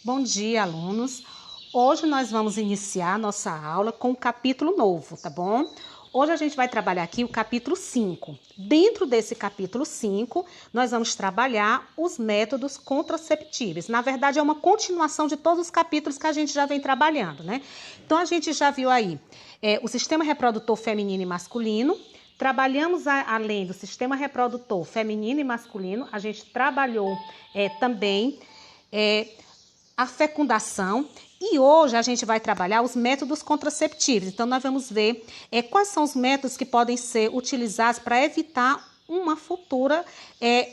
Bom dia, alunos. Hoje nós vamos iniciar nossa aula com um capítulo novo, tá bom? Hoje a gente vai trabalhar aqui o capítulo 5. Dentro desse capítulo 5, nós vamos trabalhar os métodos contraceptíveis. Na verdade, é uma continuação de todos os capítulos que a gente já vem trabalhando, né? Então, a gente já viu aí o sistema reprodutor feminino e masculino. Trabalhamos além do sistema reprodutor feminino e masculino, a gente trabalhou também a fecundação e hoje a gente vai trabalhar os métodos contraceptivos. Então, nós vamos ver quais são os métodos que podem ser utilizados para evitar uma futura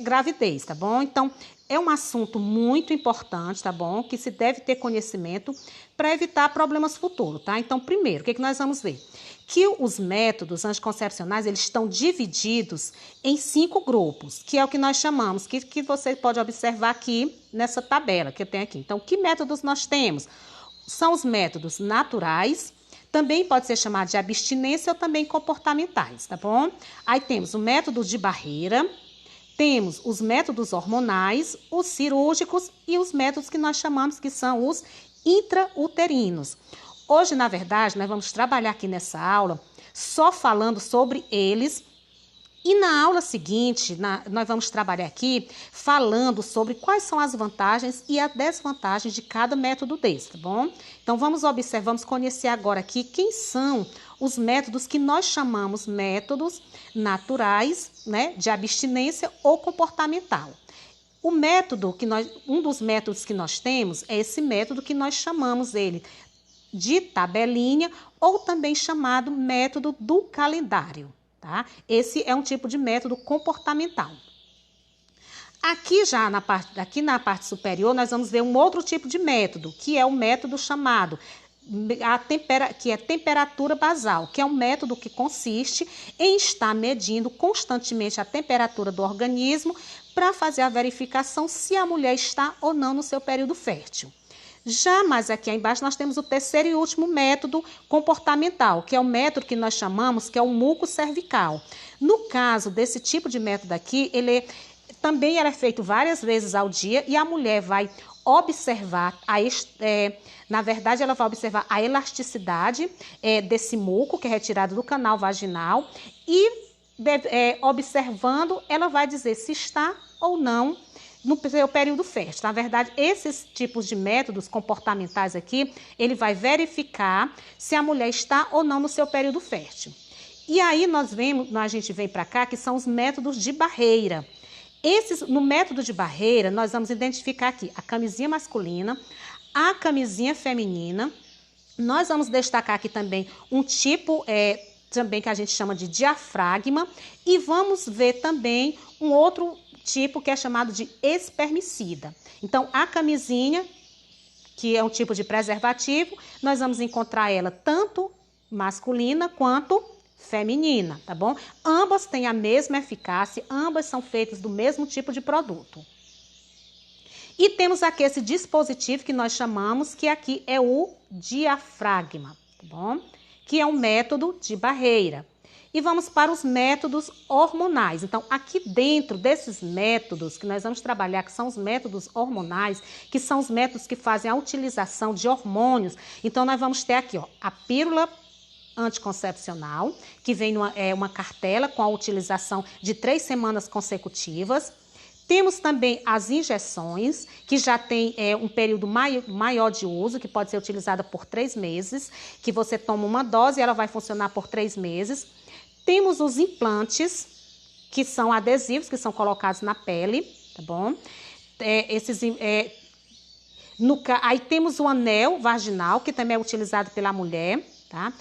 gravidez, tá bom? Então, é um assunto muito importante, tá bom? Que se deve ter conhecimento para evitar problemas futuros, tá? Então, primeiro, o que nós vamos ver? Que os métodos anticoncepcionais, eles estão divididos em 5 grupos, que é o que nós chamamos, que você pode observar aqui nessa tabela que eu tenho aqui. Então, que métodos nós temos? São os métodos naturais, também pode ser chamado de abstinência ou também comportamentais, tá bom? Aí temos o método de barreira, temos os métodos hormonais, os cirúrgicos e os métodos que nós chamamos que são os intrauterinos. Hoje, na verdade, nós vamos trabalhar aqui nessa aula só falando sobre eles e na aula seguinte, nós vamos trabalhar aqui falando sobre quais são as vantagens e as desvantagens de cada método desse, tá bom? Então, vamos observar, vamos conhecer agora aqui quem são os métodos que nós chamamos métodos naturais, né, de abstinência ou comportamental. O método um dos métodos que nós temos é esse método que nós chamamos ele de tabelinha ou também chamado método do calendário, tá? Esse é um tipo de método comportamental. Aqui na parte superior nós vamos ver um outro tipo de método, que é o método chamado temperatura basal, que é um método que consiste em estar medindo constantemente a temperatura do organismo para fazer a verificação se a mulher está ou não no seu período fértil. Já mais aqui embaixo nós temos o terceiro e último método comportamental, que é o método que nós chamamos que é o muco cervical. No caso desse tipo de método aqui, também é feito várias vezes ao dia e a mulher vai observar, na verdade ela vai observar a elasticidade desse muco que é retirado do canal vaginal e observando ela vai dizer se está ou não no seu período fértil. Na verdade, esses tipos de métodos comportamentais aqui, ele vai verificar se a mulher está ou não no seu período fértil. E aí a gente vem para cá, que são os métodos de barreira. No método de barreira, nós vamos identificar aqui a camisinha masculina, a camisinha feminina. Nós vamos destacar aqui também um tipo também que a gente chama de diafragma e vamos ver também um outro tipo que é chamado de espermicida. Então, a camisinha, que é um tipo de preservativo, nós vamos encontrar ela tanto masculina quanto feminina, tá bom? Ambas têm a mesma eficácia, ambas são feitas do mesmo tipo de produto. E temos aqui esse dispositivo que nós chamamos, que aqui é o diafragma, tá bom? Que é um método de barreira. E vamos para os métodos hormonais. Então, aqui dentro desses métodos que nós vamos trabalhar, que são os métodos hormonais, que são os métodos que fazem a utilização de hormônios. Então, nós vamos ter aqui, a pílula anticoncepcional, que vem uma cartela com a utilização de 3 semanas consecutivas. Temos também as injeções, que já tem um período maior de uso, que pode ser utilizada por 3 meses, que você toma uma dose e ela vai funcionar por 3 meses. Temos os implantes, que são adesivos, que são colocados na pele, tá bom? Aí temos o anel vaginal, que também é utilizado pela mulher, tá?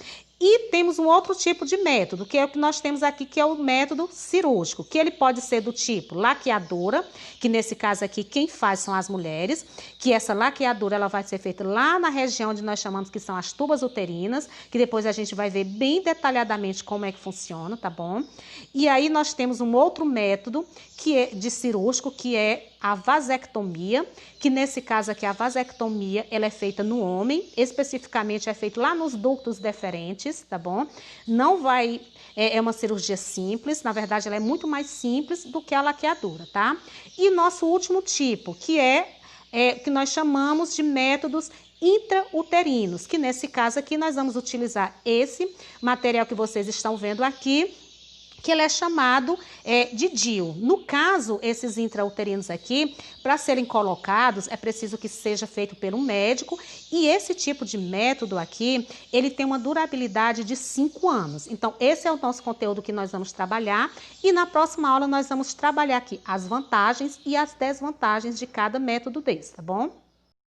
E temos um outro tipo de método, que é o que nós temos aqui, que é o método cirúrgico, que ele pode ser do tipo laqueadura, que nesse caso aqui quem faz são as mulheres, que essa laqueadura ela vai ser feita lá na região onde nós chamamos que são as tubas uterinas, que depois a gente vai ver bem detalhadamente como é que funciona, tá bom? E aí nós temos um outro método que é de cirúrgico, que é a vasectomia, que nesse caso aqui a vasectomia ela é feita no homem, especificamente é feito lá nos ductos deferentes, tá bom? Não vai, é uma cirurgia simples, na verdade ela é muito mais simples do que a laqueadura, tá? E nosso último tipo, que é que nós chamamos de métodos intrauterinos, que nesse caso aqui nós vamos utilizar esse material que vocês estão vendo aqui, que ele é chamado de DIU. No caso, esses intrauterinos aqui, para serem colocados, é preciso que seja feito por um médico, e esse tipo de método aqui, ele tem uma durabilidade de 5 anos. Então, esse é o nosso conteúdo que nós vamos trabalhar, e na próxima aula nós vamos trabalhar aqui as vantagens e as desvantagens de cada método desse, tá bom?